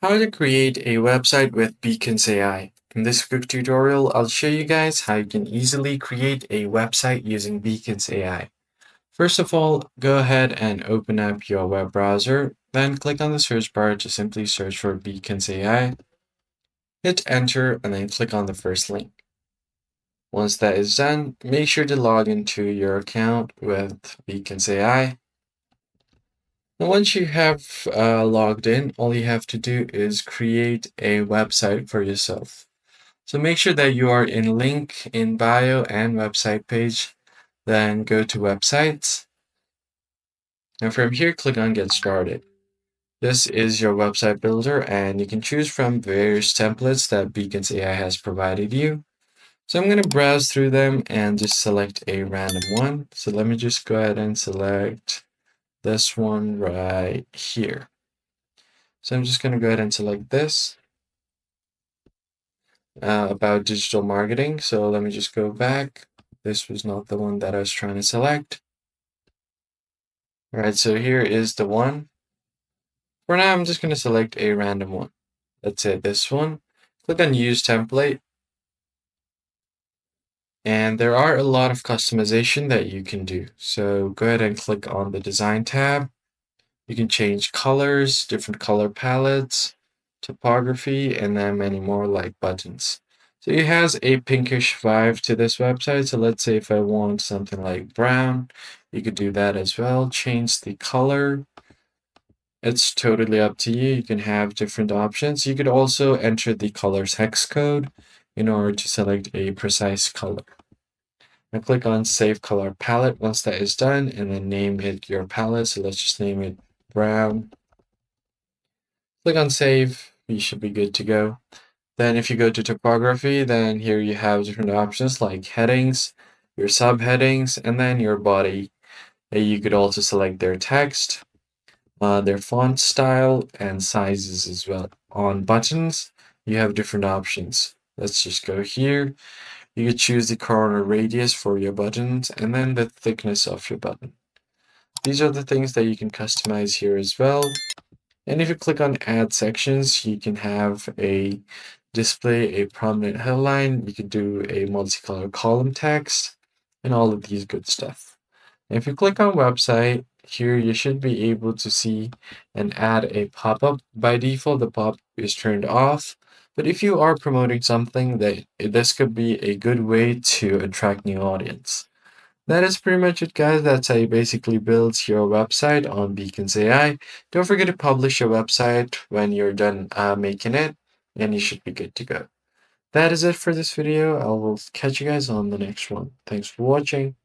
How to create a website with Beacons.ai. In this quick tutorial, I'll show you guys how you can easily create a website using Beacons.ai. First of all, go ahead and open up your web browser, then click on the search bar to simply search for Beacons.ai. Hit enter and then click on the first link. Once that is done, make sure to log into your account with Beacons.ai. Now, once you have logged in, all you have to do is create a website for yourself. So make sure that you are in link in bio and website page. Then go to websites. And from here, click on get started. This is your website builder, and you can choose from various templates that Beacons AI has provided you. So I'm going to browse through them and just select a random one. So let me just go ahead and select this one right here. So I'm just going to go ahead and select this about digital marketing. So let me just go back. This was not the one that I was trying to select. All right, so here is the one. For now, I'm just going to select a random one. Let's say this one. Click on use template. And there are a lot of customization that you can do. So go ahead and click on the design tab. You can change colors, different color palettes, topography, and then many more like buttons. So it has a pinkish vibe to this website. So let's say if I want something like brown, you could do that as well. Change the color. It's totally up to you. You can have different options. You could also enter the color's hex code in order to select a precise color. Now click on Save Color Palette once that is done, and then name it your palette. So let's just name it brown. Click on Save. You should be good to go. Then if you go to topography, then here you have different options like headings, your subheadings, and then your body. You could also select their text, their font style, and sizes as well. On buttons, you have different options. Let's just go here. You could choose the corner radius for your buttons and then the thickness of your button. These are the things that you can customize here as well. And if you click on add sections, you can have a display a prominent headline. You could do a multicolor column text and all of these good stuff. And if you click on website, here you should be able to see and add a pop-up. By default, the pop is turned off. But if you are promoting something, that this could be a good way to attract new audience. That is pretty much it, guys. That's how you basically build your website on Beacons AI. Don't forget to publish your website when you're done making it, and you should be good to go. That is it for this video. I will catch you guys on the next one. Thanks for watching.